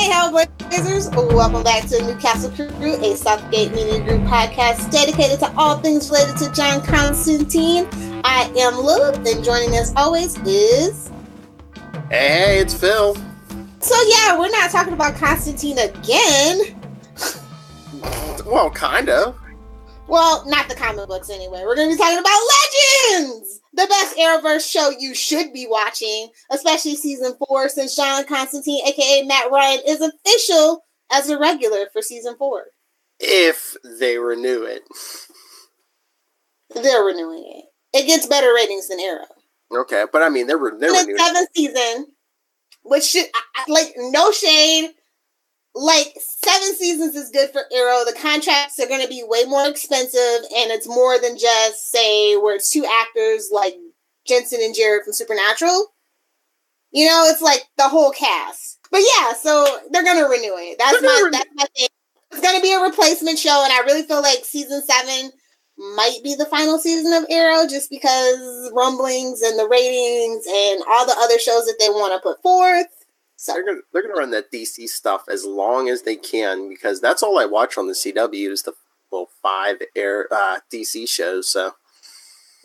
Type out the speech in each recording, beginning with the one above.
Hey Hellblazers, welcome back to Newcastle Crew, a Southgate Media Group podcast dedicated to all things related to John Constantine. I am Lilith, and joining me as always is... Hey, it's Phil. So yeah, we're not talking about Constantine again. Well, kind of. Well, not the comic books anyway. We're going to be talking about Legends! The best Arrowverse show you should be watching, especially season 4, since John Constantine, aka Matt Ryan, is official as a regular for season 4. If they renew it. They're renewing it. It gets better ratings than Arrow. Okay, but I mean, they're renewing it. The 7th season, which should, like, no shade. Like, 7 seasons is good for Arrow. The contracts are going to be way more expensive, and it's more than just, say, where it's 2 actors like Jensen and Jared from Supernatural. You know, it's like the whole cast. But yeah, so they're going to renew it. That's my thing. It's going to be a replacement show, and I really feel like season 7 might be the final season of Arrow, just because rumblings and the ratings and all the other shows that they want to put forth. So they're gonna run that DC stuff as long as they can, because that's all I watch on the CW is the 5 DC shows. So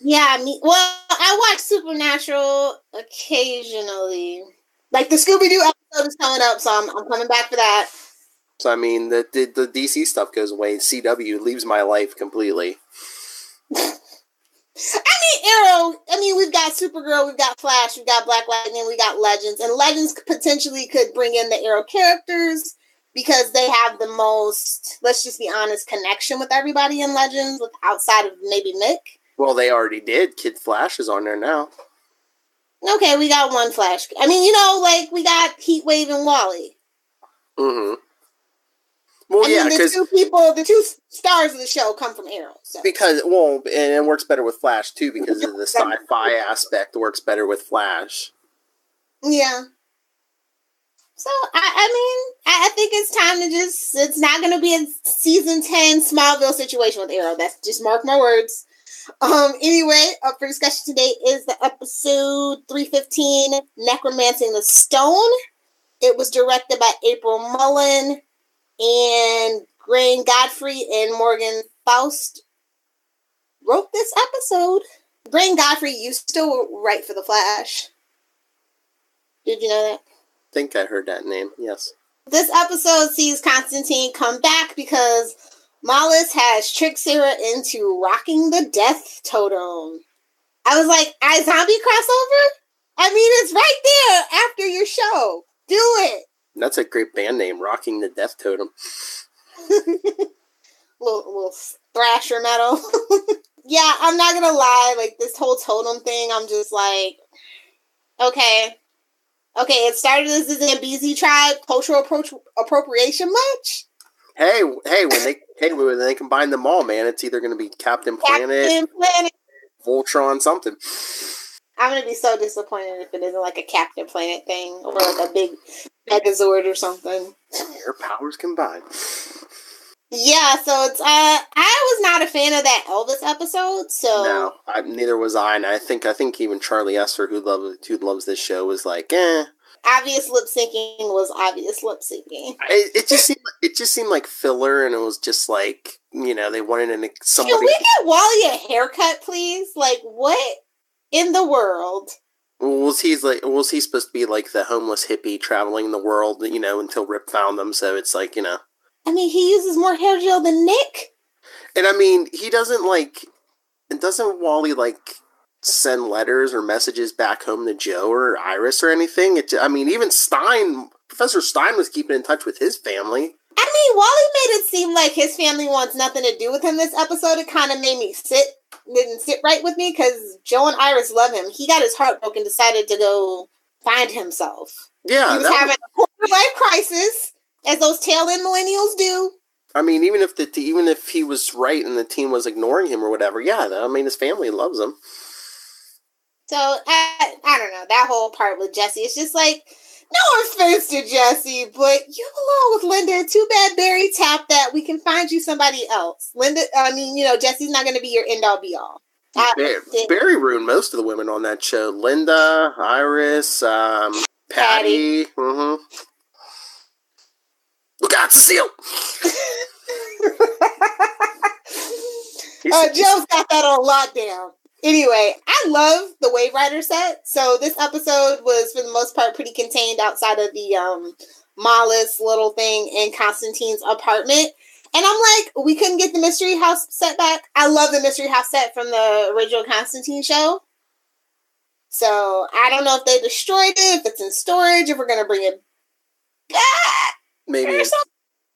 yeah, I watch Supernatural occasionally. Like the Scooby-Doo episode is coming up, so I'm coming back for that. So I mean, the DC stuff goes away. CW leaves my life completely. Arrow, we've got Supergirl, we've got Flash, we've got Black Lightning, we got Legends, and Legends potentially could bring in the Arrow characters because they have the most, let's just be honest, connection with everybody in Legends, outside of maybe Mick. Well, they already did. Kid Flash is on there now. Okay, we got one Flash. We got Heatwave and Wally. Mm-hmm. Well, the 2 stars of the show come from Arrow. So. And it works better with Flash, too, because of the sci-fi aspect works better with Flash. Yeah. So, I think it's time to it's not going to be a season 10 Smallville situation with Arrow. That's just mark my words. Anyway, up for discussion today is the episode 315, Necromancing the Stone. It was directed by April Mullen. And Grain Godfrey and Morgan Faust wrote this episode. Grain Godfrey used to write for The Flash. Did you know that? I think I heard that name, yes. This episode sees Constantine come back because Mollis has tricked Sarah into rocking the death totem. I was like, iZombie crossover? It's right there after your show. Do it. That's a great band name, Rocking the Death Totem. little thrasher metal. Yeah, I'm not gonna lie, like, this whole totem thing, I'm just like, okay, it started as the Zambezi tribe, cultural appropriation much? Hey, when they combine them all, man, it's either gonna be Captain Planet, Voltron, something. I'm going to be so disappointed if it isn't like a Captain Planet thing or like a big Megazord or something. Your powers combined. Yeah, so it's I was not a fan of that Elvis episode, so no, neither was I, and I think even Charlie Esser, who loves this show, was like, eh. Obvious lip syncing was obvious lip syncing. It just seemed like filler, and it was just like, they wanted somebody. Can we get Wally a haircut, please? Like, what in the world? Was he supposed to be like the homeless hippie traveling the world, until Rip found him? So it's like, he uses more hair gel than Nick. And he doesn't doesn't Wally send letters or messages back home to Joe or Iris or anything? Even Professor Stein was keeping in touch with his family. Wally made it seem like his family wants nothing to do with him this episode. It kind of made me didn't sit right with me because Joe and Iris love him. He got his heart broken, decided to go find himself. Yeah. He was having a quarter-life crisis, as those tail-end millennials do. Even if he was right and the team was ignoring him or whatever, his family loves him. So, I don't know, that whole part with Jesse, it's just like, no offense to Jesse, but you belong with Linda. Too bad Barry tapped that. We can find you somebody else. Linda, Jesse's not going to be your end-all, be-all. Barry ruined most of the women on that show. Linda, Iris, Patty. Mm-hmm. Look out, Cecile! Joe's got that on lockdown. Anyway, I love the Wave Rider set. So this episode was, for the most part, pretty contained outside of the Mollis little thing in Constantine's apartment. And I'm like, we couldn't get the Mystery House set back. I love the Mystery House set from the original Constantine show. So I don't know if they destroyed it, if it's in storage, if we're going to bring it back.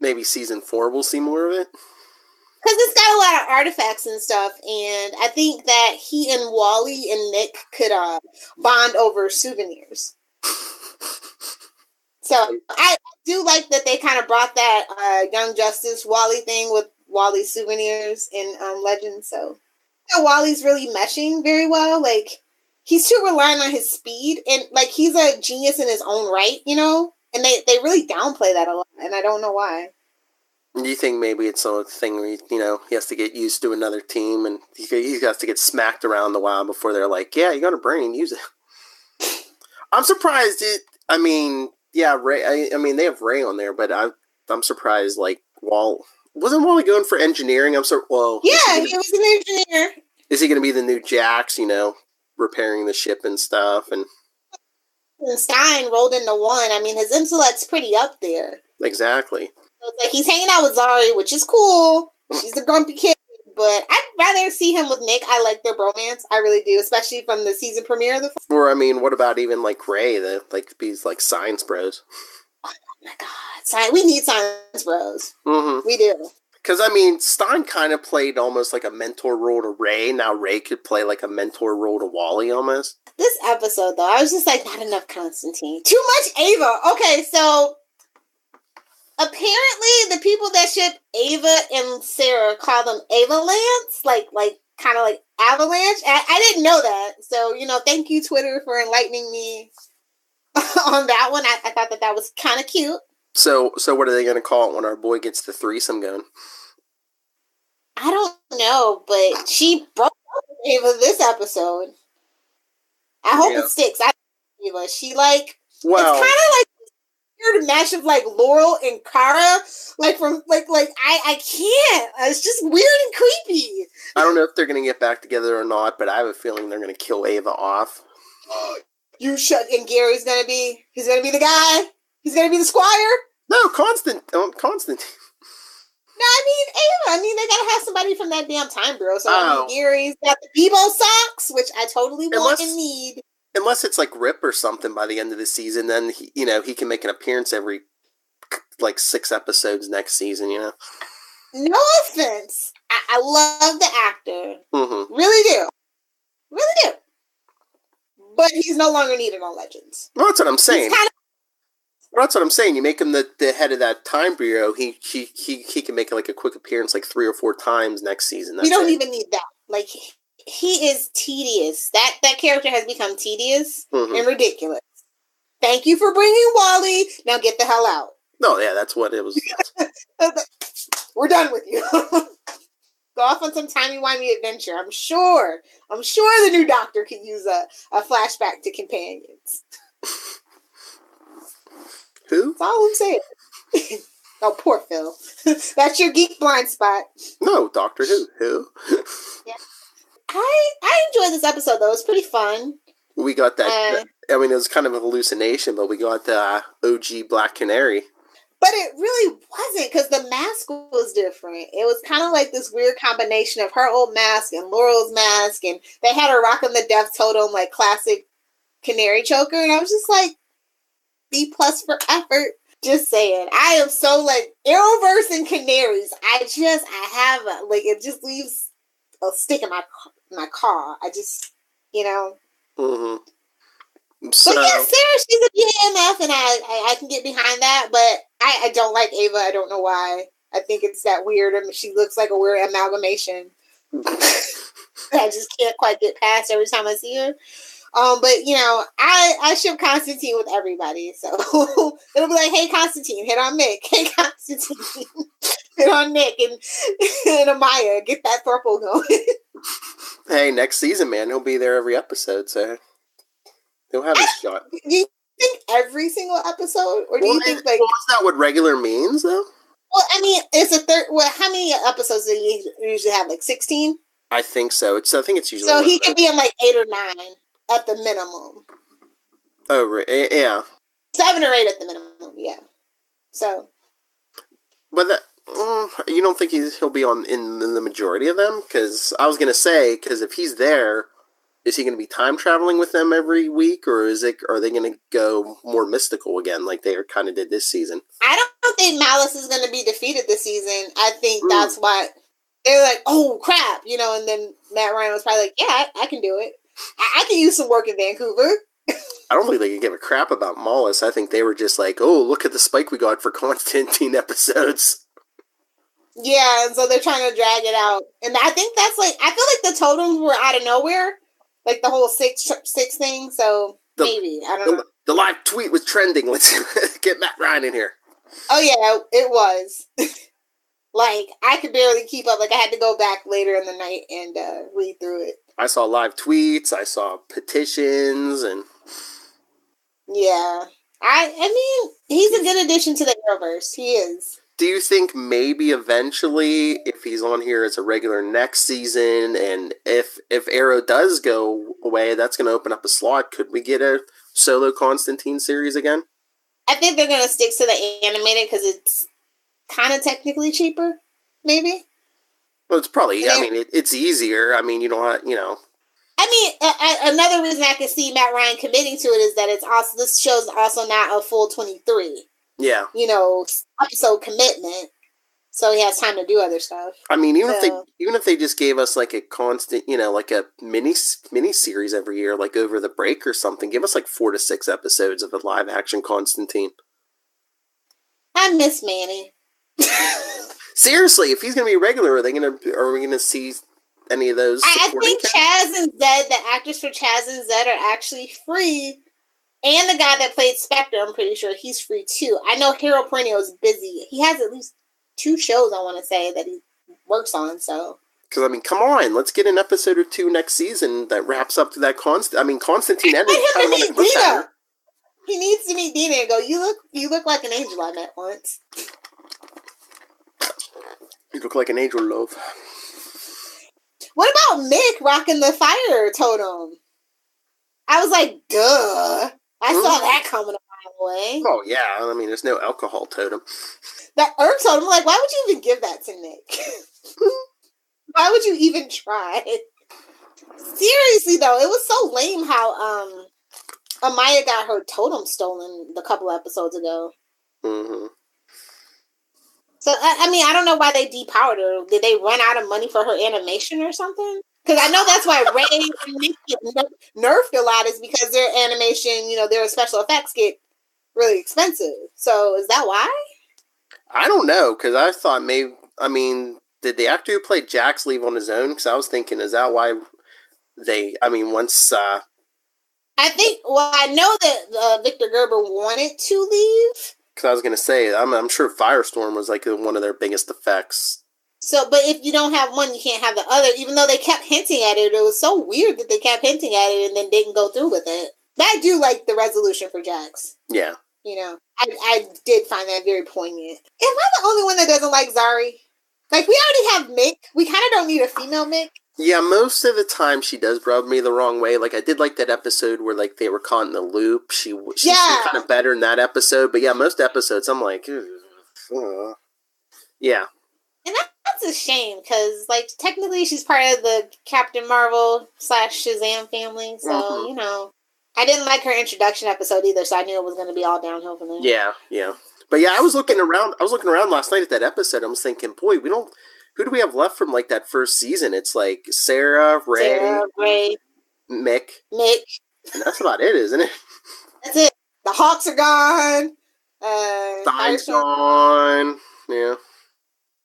Maybe season 4 we'll see more of it. Because it's got a lot of artifacts and stuff, and I think that he and Wally and Nick could bond over souvenirs. So I do like that they kind of brought that Young Justice Wally thing with Wally's souvenirs in Legends. So Wally's really meshing very well. Like, he's too reliant on his speed, and like he's a genius in his own right, you know. And they really downplay that a lot, and I don't know why. Do you think maybe it's a thing where, you know, he has to get used to another team and he has to get smacked around a while before they're like, yeah, you got a brain, use it. I'm surprised Ray, I mean, they have Ray on there, but I'm surprised, like, wasn't Wally going for engineering? Yeah, he was an engineer. Is he going to be the new Jax, you know, repairing the ship and stuff? And Stein rolled into one. I mean, his intellect's pretty up there. Exactly. So it's like he's hanging out with Zari, which is cool. She's a grumpy kid, but I'd rather see him with Nick. I like their bromance. I really do, especially from the season premiere of the film. Or, I mean, what about even, like, Ray, these, like, science bros? Oh, my God. We need science bros. Mm-hmm. We do. Because, I mean, Stein kind of played almost like a mentor role to Ray. Now Ray could play like a mentor role to Wally almost. This episode, though, I was just like, not enough Constantine. Too much Ava. Okay, so apparently the people that ship Ava and Sarah call them Ava-lance, like kind of like Avalanche. I didn't know that. So, you know, thank you, Twitter, for enlightening me on that one. I thought that was kind of cute. So what are they going to call it when our boy gets the threesome going? I don't know, but she broke up with Ava this episode. I hope it sticks. Ava. She it's kind of like weird match of like Laurel and Kara, like from I can't. It's just weird and creepy. I don't know if they're going to get back together or not, but I have a feeling they're going to kill Ava off. And Gary's going to be the guy. He's going to be the squire. No, Constantine. No, I mean, they gotta have somebody from that damn time bureau. So Gary's got the Bebo socks, which I totally want and need. Unless it's like Rip or something by the end of the season, then he can make an appearance every 6 episodes next season. You know. No offense, I love the actor, mm-hmm. really do. But he's no longer needed on Legends. Well, that's what I'm saying. That's what I'm saying. You make him the head of that time bureau. He can make like a quick appearance like 3 or 4 times next season. We don't even need that. Like, he is tedious. That character has become tedious mm-hmm. and ridiculous. Thank you for bringing Wally. Now get the hell out. No, yeah, that's what it was. We're done with you. Go off on some timey-wimey adventure. I'm sure the new Doctor could use a flashback to companions. Who? That's all I'm saying. Oh, poor Phil. That's your geek blind spot. No, Doctor Who. Who? Yeah. I enjoyed this episode, though. It was pretty fun. We got that. I mean, it was kind of a hallucination, but we got the OG Black Canary. But it really wasn't, because the mask was different. It was kind of like this weird combination of her old mask and Laurel's mask, and they had her rocking the Death Totem, like classic canary choker, and I was just like, B+ for effort. Just saying. I am so like Arrowverse and canaries. I have it just leaves a stick in my car. I just, Mm-hmm. So yeah, Sarah, she's a BMF, and I can get behind that, but I don't like Ava. I don't know why. I think it's that weird. I mean, she looks like a weird amalgamation. I just can't quite get past every time I see her. But I ship Constantine with everybody, so it'll be like, hey Constantine, hit on Nick. Hey Constantine, hit on Nick, and Amaya, get that purple going. Hey, next season, man, he'll be there every episode, so he'll have his shot. Do you think every single episode, or do you think like? Well, is that what regular means though? Well, I mean, it's a third. Well, how many episodes do you usually have? Like 16? I think so. I think it's usually. So he could be in like 8 or 9 at the minimum. Oh, right. Yeah. 7 or 8 at the minimum. Yeah. So. But you don't think he'll be in the majority of them? Because I was gonna say, because if he's there, is he gonna be time traveling with them every week, or are they gonna go more mystical again, like they kind of did this season? I don't think Malice is gonna be defeated this season. I think that's why they're like, oh crap, and then Matt Ryan was probably like, yeah, I can do it. I can use some work in Vancouver. I don't think they can give a crap about Malice. I think they were just like, oh, look at the spike we got for Constantine episodes. Yeah, and so they're trying to drag it out. And I think that's I feel like the totems were out of nowhere. Like the whole six thing. So maybe, I don't know. The live tweet was trending. Let's get Matt Ryan in here. Oh yeah, it was. I could barely keep up. I had to go back later in the night and read through it. I saw live tweets. I saw petitions and... Yeah. I mean, he's a good addition to the Arrowverse. He is. Do you think maybe eventually, if he's on here as a regular next season, and if Arrow does go away, that's going to open up a slot, could we get a solo Constantine series again? I think they're going to stick to the animated because it's kind of technically cheaper, maybe. Well, it's probably, it's easier. I mean, you don't have, I mean, another reason I could see Matt Ryan committing to it is that this show's also not a full 23. Yeah. Episode commitment. So he has time to do other stuff. I mean, even if they just gave us like a constant, like a mini series every year, like over the break or something, give us like 4 to 6 episodes of a live action Constantine. I miss Manny. Seriously, if he's going to be regular, are we going to see any of those? I think Chaz and Zed, the actors for Chaz and Zed, are actually free. And the guy that played Spectre, I'm pretty sure he's free too. I know Harold Perennial is busy. He has at least 2 shows, I want to say, that he works on, so. Because, I mean, come on. Let's get an episode or 2 next season that wraps up to that Constantine ending. He needs to meet Dina and go, you look like an angel I met once. You look like an angel, love. What about Mick rocking the fire totem? I was like, duh. I saw that coming a mile away. Oh, yeah. I mean, there's no alcohol totem. That herb totem, why would you even give that to Nick? Why would you even try? Seriously, though, it was so lame how Amaya got her totem stolen a couple episodes ago. Mm-hmm. So, I mean, I don't know why they depowered her. Did they run out of money for her animation or something? Because I know that's why Ray and Nick get nerfed a lot, is because their animation, their special effects get really expensive. So is that why? I don't know, because I thought did the actor who played Jax leave on his own? Because I was thinking, is that why once... I know that Victor Gerber wanted to leave. Because I was going to say, I'm sure Firestorm was like one of their biggest effects. So, but if you don't have one, you can't have the other. Even though they kept hinting at it, it was so weird that they kept hinting at it and then didn't go through with it. But I do like the resolution for Jax. Yeah. I did find that very poignant. Am I the only one that doesn't like Zari? We already have Mick. We kind of don't need a female Mick. Yeah, most of the time she does rub me the wrong way. I did like that episode where they were caught in the loop. She's kind of better in that episode. But yeah, most episodes I'm like, yeah. And that's a shame because technically she's part of the Captain Marvel / Shazam family. So I didn't like her introduction episode either. So I knew it was going to be all downhill from there. Yeah, yeah. But yeah, I was looking around last night at that episode. I was thinking, boy, who do we have left from that first season? It's Sarah, Ray, Mick. And that's about it, isn't it? That's it. The Hawks are gone. Stein's gone. Yeah.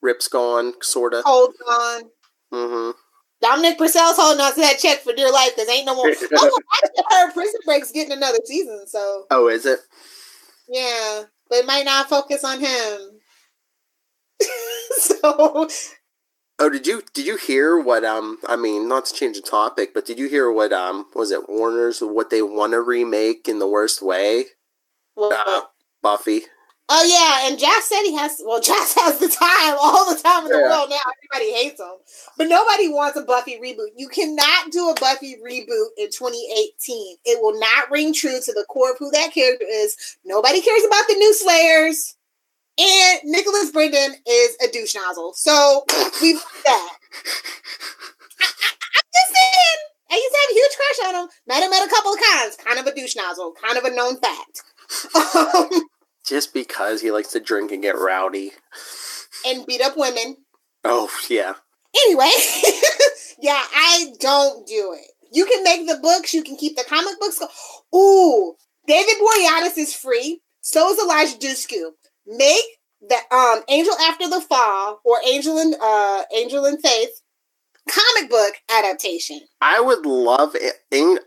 Rip's gone, sorta. Cold's gone. Mm-hmm. Dominic Purcell's holding on to that check for dear life because ain't no more. I heard Prison Break's getting another season, so. Oh, is it? Yeah, but it might not focus on him. So. Oh, did you hear what not to change the topic, but did you hear what was it Warner's what they want to remake in the worst way? Buffy. Oh yeah, and Jack said Jack has the time, all the time in the world now. Everybody hates him. But nobody wants a Buffy reboot. You cannot do a Buffy reboot in 2018. It will not ring true to the core of who that character is. Nobody cares about the new Slayers. And Nicholas Brendon is a douche nozzle. So we've done that. I'm just saying. I used to have a huge crush on him. Met him at a couple of times. Kind of a douche nozzle. Kind of a known fact. Just because he likes to drink and get rowdy. And beat up women. Oh, yeah. Anyway. Yeah, I don't do it. You can make the books. You can keep the comic books. Ooh. David Boreanaz is free. So is Elijah Dushku. Make the Angel After the Fall or Angel and Faith comic book adaptation. I would love it.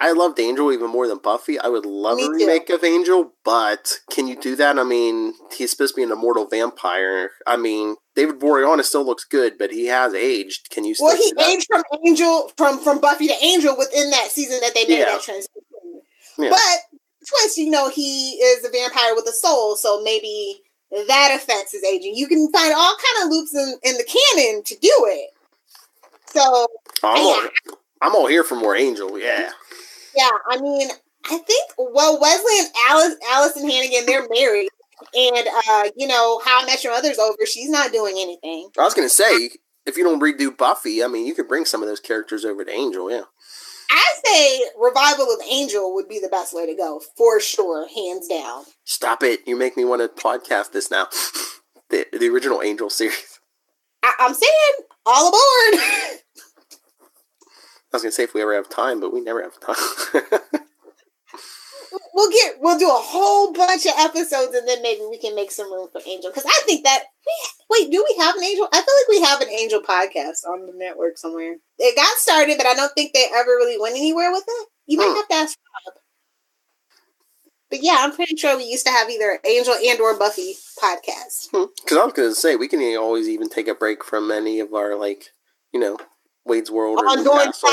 I loved Angel even more than Buffy. I would love a remake of Angel, but can you do that? I mean, he's supposed to be an immortal vampire. I mean, David Boreanaz still looks good, but he has aged. Can you still Well, he aged from Angel, from Buffy to Angel within that season that they made that transition. Yeah. But twist, he is a vampire with a soul, so maybe that affects his aging. You can find all kind of loops in the canon to do it. So I'm all here for more Angel, yeah. Yeah, I mean, I think Wesley and Allison Hannigan, they're married, and How I Met Your Mother's over. She's not doing anything. I was gonna say, if you don't redo Buffy, I mean, you could bring some of those characters over to Angel, yeah. I say revival of Angel would be the best way to go, for sure, hands down. Stop it! You make me want to podcast this now. the original Angel series. I'm saying, all aboard. I was gonna say if we ever have time, but we never have time. We'll do a whole bunch of episodes, and then maybe we can make some room for Angel. Because I think that do we have an Angel? I feel like we have an Angel podcast on the network somewhere. It got started, but I don't think they ever really went anywhere with it. You might have to ask Rob. But yeah, I'm pretty sure we used to have either Angel and or Buffy podcast. Because I was gonna say we can always even take a break from any of our Wade's World or Newcastle.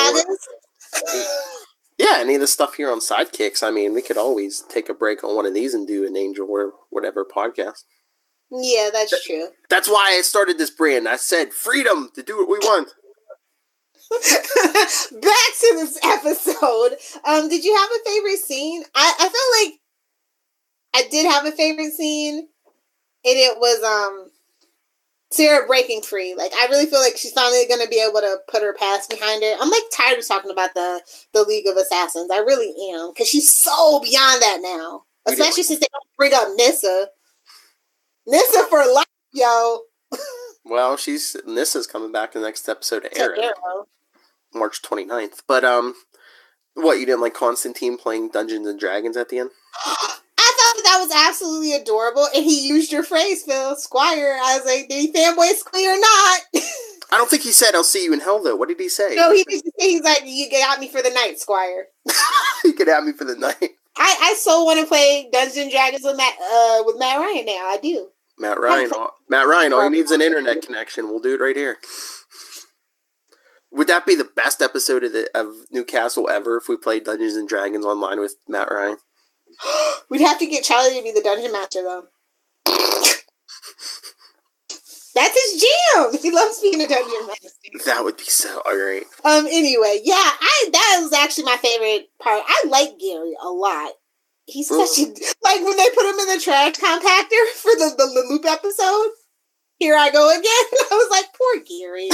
Yeah, any of the stuff here on Sidekicks. I mean, we could always take a break on one of these and do an Angel or whatever podcast. Yeah, that's true. That's why I started this brand. I said freedom to do what we want. Back to this episode. Did you have a favorite scene? I feel like I did have a favorite scene, and it was Sarah breaking free. Like, I really feel like she's finally going to be able to put her past behind her. I'm like tired of talking about the League of Assassins. I really am, because she's so beyond that now. Especially since they don't bring up Nyssa. Nyssa for life, yo. Well, Nissa's coming back in the next episode of Arrow. March 29th. But what, you didn't like Constantine playing Dungeons and Dragons at the end? I thought that was absolutely adorable, and he used your phrase, Phil, Squire. I was like, did he fanboy Squire or not? I don't think he said, "I'll see you in hell," though. What did he say? No, he's like, you got me for the night, Squire. You could have me for the night. I so want to play Dungeons and Dragons with Matt Ryan now. I do. Matt Ryan, all he needs is an internet connection. We'll do it right here. Would that be the best episode of Newcastle ever if we played Dungeons and Dragons online with Matt Ryan? We'd have to get Charlie to be the dungeon master, though. That's his jam. He loves being a dungeon master. That would be so great. Anyway, yeah, that was actually my favorite part. I like Gary a lot. He's such a, like, when they put him in the trash compactor for the loop episode. Here I go again. I was like, poor Gary.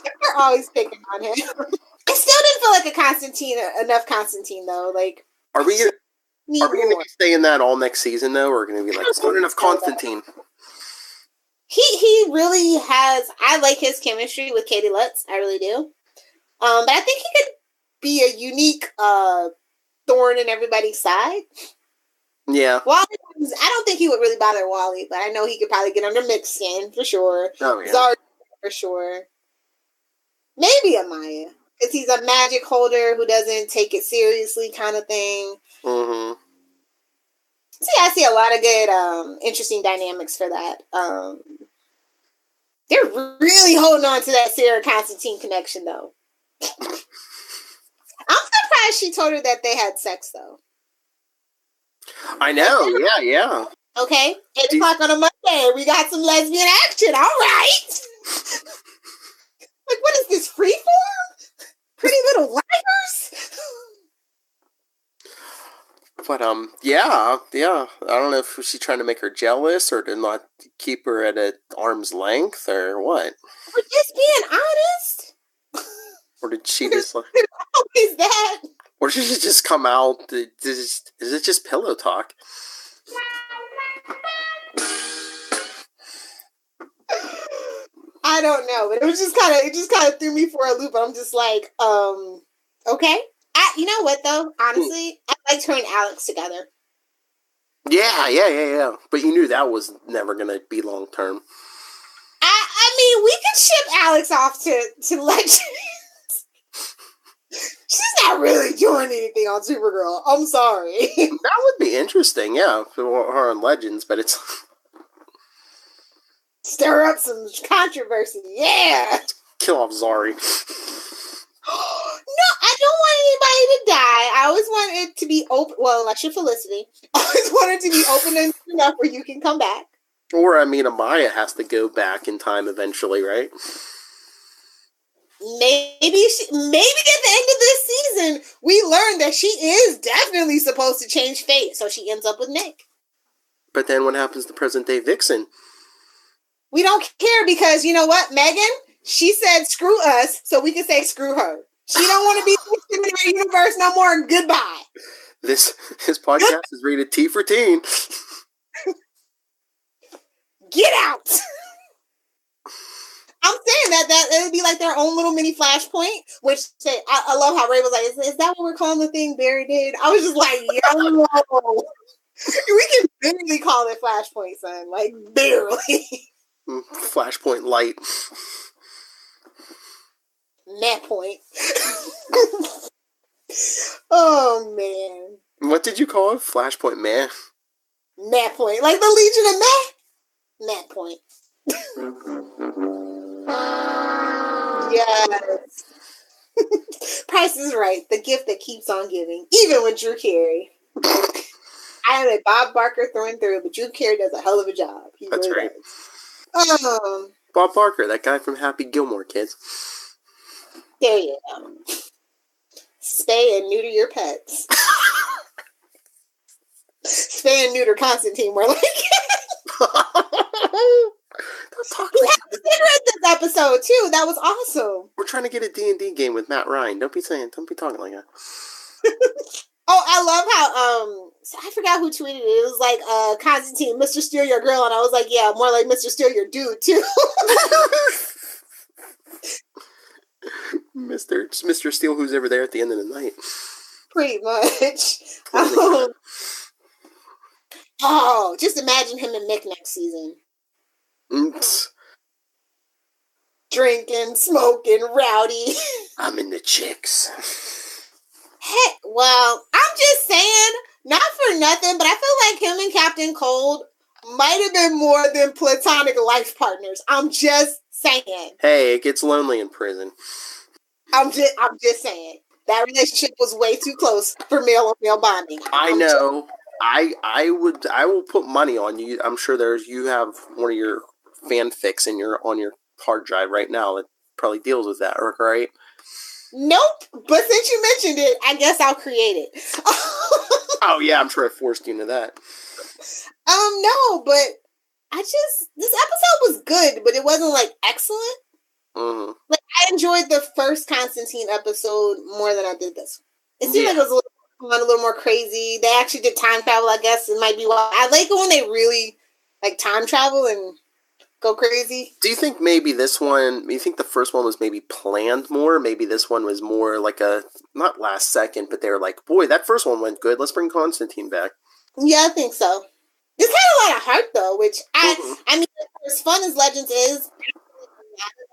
They're always picking on him. I still didn't feel like enough Constantine though. Like, are we gonna be saying that all next season though, or are we gonna be like, it's not enough Constantine? He really has. I like his chemistry with Katie Lutz. I really do. But I think he could be a unique thorn in everybody's side. Yeah. Wally, I don't think he would really bother Wally, but I know he could probably get under Mick's skin for sure. Oh yeah. Zard for sure. Maybe Amaya, because he's a magic holder who doesn't take it seriously, kind of thing. Mm-hmm. I see a lot of good, interesting dynamics for that. They're really holding on to that Sarah Constantine connection, though. I'm surprised she told her that they had sex, though. I know, yeah. Okay, 8 o'clock on a Monday. We got some lesbian action. All right. Like, what is this, freeform? Pretty Little Liars? But, yeah. I don't know if she's trying to make her jealous or to not keep her at an arm's length or what. We're just being honest. Or did she just like... Always that. Or did she just come out? Is it just pillow talk? I don't know, but it just kind of threw me for a loop. I'm just like, okay. You know what though? Honestly, I liked her and Alex together. Yeah. But you knew that was never gonna be long term. I mean, we could ship Alex off to Legends. She's not really doing anything on Supergirl. I'm sorry. That would be interesting, yeah, for her on Legends, but it's... Stir up some controversy, yeah! Kill off Zari. No, I don't want anybody to die. I always want it to be open, well, unless you're Felicity. I always want it to be open enough where you can come back. Or, I mean, Amaya has to go back in time eventually, right? Maybe at the end of this season, we learn that she is definitely supposed to change fate, so she ends up with Nick. But then what happens to present-day Vixen? We don't care because, you know what, Megan? She said screw us, so we can say screw her. She don't want to be in our universe no more. Goodbye. This podcast is rated T for teen. Get out. I'm saying that it would be like their own little mini Flashpoint, which I love how Ray was like, is that what we're calling the thing Barry did? I was just like, yo, we can barely call it Flashpoint, son. Like, barely. Flashpoint Light. Net point. Oh, man. What did you call it? Flashpoint Man? Net point. Like the Legion of Meh? Net point. Yes. Price is Right. The gift that keeps on giving. Even with Drew Carey. I am a Bob Barker through and through, but Drew Carey does a hell of a job. That's really right. Does. Bob Barker, that guy from Happy Gilmore Kids. There you go. Spay and neuter your pets. Spay and neuter Constantine, more like it. We had a cigarette this episode too. That was awesome. We're trying to get a D&D game with Matt Ryan. Don't be talking like that. Oh, I love how I forgot who tweeted it. It was like Constantine, Mr. Steal Your Girl, and I was like, yeah, more like Mr. Steal Your Dude too. Mr. Steele, who's ever there at the end of the night. Pretty much. Just imagine him and Nick next season. Oops. Drinking, smoking, rowdy. I'm in the chicks. Hey, well, I'm just saying, not for nothing, but I feel like him and Captain Cold might have been more than platonic life partners. I'm just saying. Hey, it gets lonely in prison. I'm just saying. That relationship was way too close for male-on-male bonding. I know. I will put money on you. I'm sure you have one of your fanfics on your hard drive right now that probably deals with that, right? Nope. But since you mentioned it, I guess I'll create it. Oh yeah, I'm sure I forced you into that. No, but this episode was good, but it wasn't like excellent. Mm-hmm. Like I enjoyed the first Constantine episode more than I did this. It seemed like it was a little more crazy. They actually did time travel, I guess. It might be why I like it when they really like time travel and go crazy. Do you think maybe this one, you think the first one was maybe planned more? Maybe this one was more like not last second, but they were like, boy, that first one went good. Let's bring Constantine back. Yeah, I think so. This had a lot of heart though, which I mean, as fun as Legends is,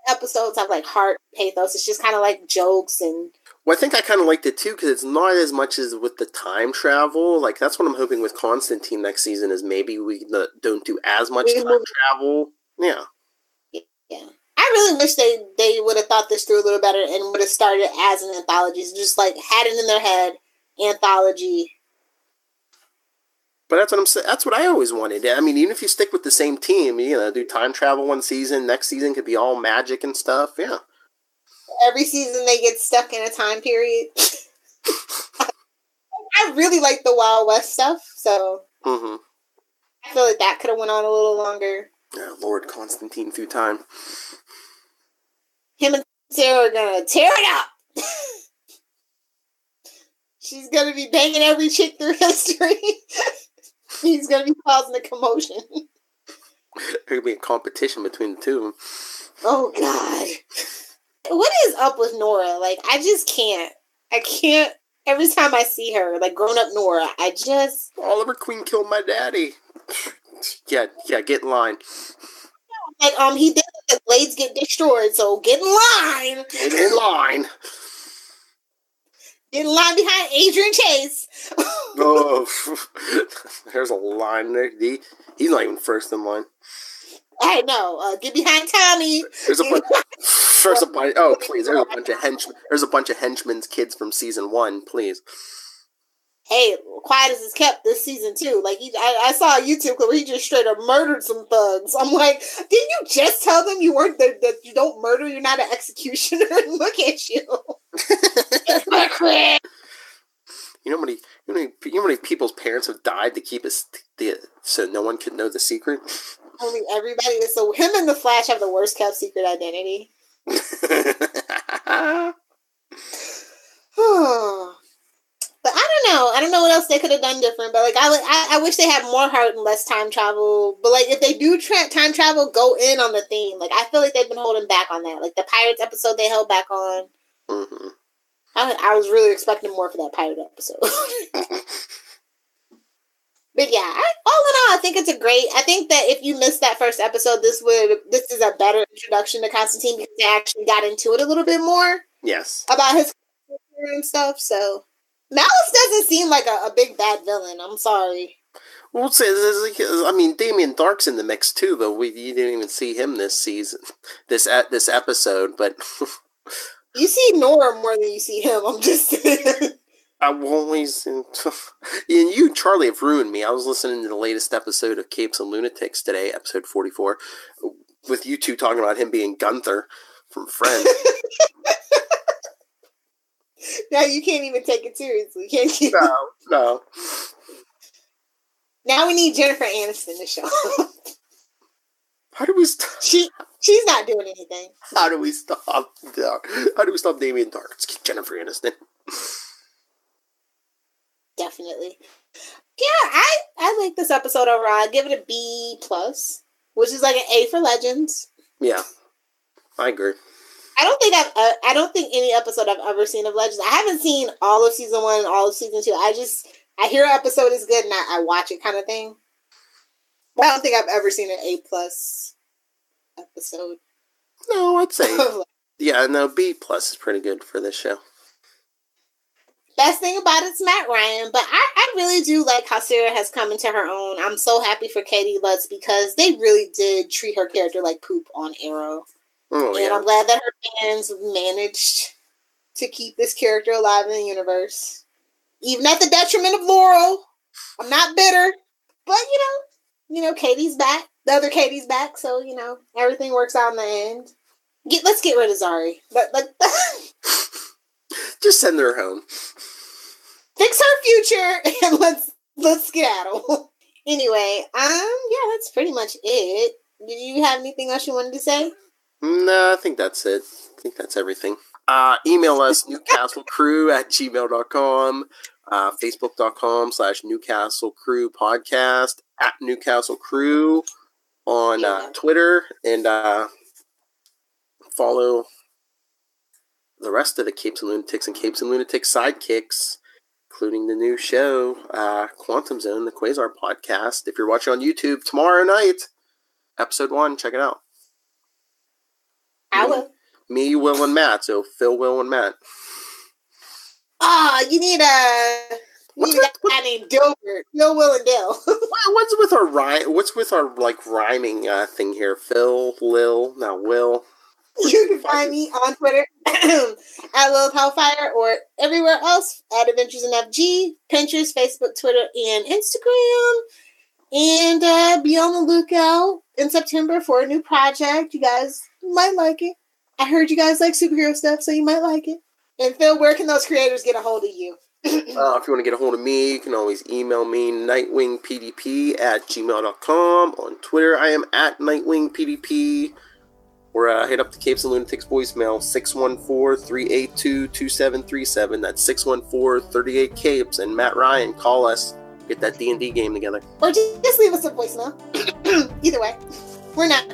episodes have like heart, pathos. It's just kind of like jokes and... Well, I think I kind of liked it too because it's not as much as with the time travel. Like that's what I'm hoping with Constantine next season is maybe we don't do as much time travel. Yeah. I really wish they would have thought this through a little better and would have started as an anthology. Just like had it in their head, anthology. But that's what I'm saying. That's what I always wanted. I mean, even if you stick with the same team, do time travel one season, next season could be all magic and stuff. Yeah. Every season they get stuck in a time period. I really like the Wild West stuff, so I feel like that could have went on a little longer. Yeah, Lord Constantine through time. Him and Sarah are gonna tear it up. She's gonna be banging every chick through history. He's gonna be causing a commotion. There could be a competition between the two of them. Oh God. What is up with Nora? Like, I just can't. I can't. Every time I see her, like grown up Nora, I just... Oliver Queen killed my daddy. Yeah, get in line. Like, he did let the blades get destroyed, so get in line. Get in line. Get in line behind Adrian Chase. Oh, there's a line there. He's not even first in line. I know. Get behind Tommy. There's a bunch. Oh, please! There's a bunch of henchmen. There's a bunch of henchmen's kids from season 1. Please. Hey, quiet as it's kept this season too. Like I saw a YouTube clip where he just straight up murdered some thugs. I'm like, didn't you just tell them you weren't that you don't murder? You're not an executioner. Look at you. You know how many people's parents have died to keep so no one could know the secret? Only everybody. So him and the Flash have the worst kept secret identity. But I don't know what else they could have done different. But like I wish they had more heart and less time travel. But like if they do time travel, go in on the theme. Like I feel like they've been holding back on that. Like the Pirates episode, they held back on. Mm-hmm. I was really expecting more for that pirate episode. But yeah, all in all, I think it's I think that if you missed that first episode, this is a better introduction to Constantine because they actually got into it a little bit more. Yes. About his character and stuff. So Malice doesn't seem like a big bad villain. I'm sorry. We'll say Damien Dark's in the mix too, but you didn't even see him this season, this episode. But you see Nora more than you see him. I'm just saying. I've always... And you, Charlie, have ruined me. I was listening to the latest episode of Capes and Lunatics today, episode 44, with you two talking about him being Gunther from Friends. Now you can't even take it seriously, can you? No. Now we need Jennifer Aniston to show up. How do we stop? She's not doing anything. How do we stop? How do we stop Damien Dark? Let's get Jennifer Aniston. Definitely. Yeah, I like this episode overall. I give it a B+, which is like an A for Legends. Yeah, I agree. I don't think any episode I've ever seen of Legends. I haven't seen all of season 1 and all of season 2. I hear an episode is good and I watch it kind of thing. But I don't think I've ever seen an A+ episode. No, I'd say yeah. No, B+ is pretty good for this show. Best thing about it's Matt Ryan, but I really do like how Sarah has come into her own. I'm so happy for Katie Lutz because they really did treat her character like poop on Arrow. Oh, and I'm glad that her fans managed to keep this character alive in the universe. Even at the detriment of Laurel. I'm not bitter. But, you know, Katie's back. The other Katie's back, so, everything works out in the end. Let's get rid of Zari. Just send her home. Fix her future and let's skedaddle. Anyway, yeah, that's pretty much it. Did you have anything else you wanted to say? No, I think that's it. I think that's everything. Email us newcastlecrew@gmail.com, facebook.com/Newcastle Crew Podcast, @Newcastle Crew on Twitter, and follow the rest of the Capes and Lunatics and Capes and Lunatics sidekicks, including the new show, Quantum Zone, the Quasar podcast. If you're watching on YouTube tomorrow night, episode 1, check it out. I will. Me, Will, and Matt. So Phil, Will, and Matt. You need a guy named Dilbert. Phil, Will, and Dill. What's with our rhyming thing here? Phil, Lil, now Will. You can find me on Twitter at Lilith Hellfire, or everywhere else at Adventures in FG, Pinterest, Facebook, Twitter, and Instagram. And be on the lookout in September for a new project. You guys might like it. I heard you guys like superhero stuff, so you might like it. And Phil, where can those creators get a hold of you? If you want to get a hold of me, you can always email me, nightwingpdp@gmail.com. On Twitter, I am at nightwingpdp. Or hit up the Capes and Lunatics voicemail, 614-382-2737. That's 614-38-CAPES. And Matt Ryan, call us. Get that D&D game together. Or just leave us a voicemail. Either way. We're not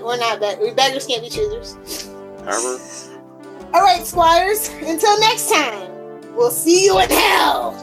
beggars can't be choosers. However. All right, squires. Until next time, we'll see you in hell.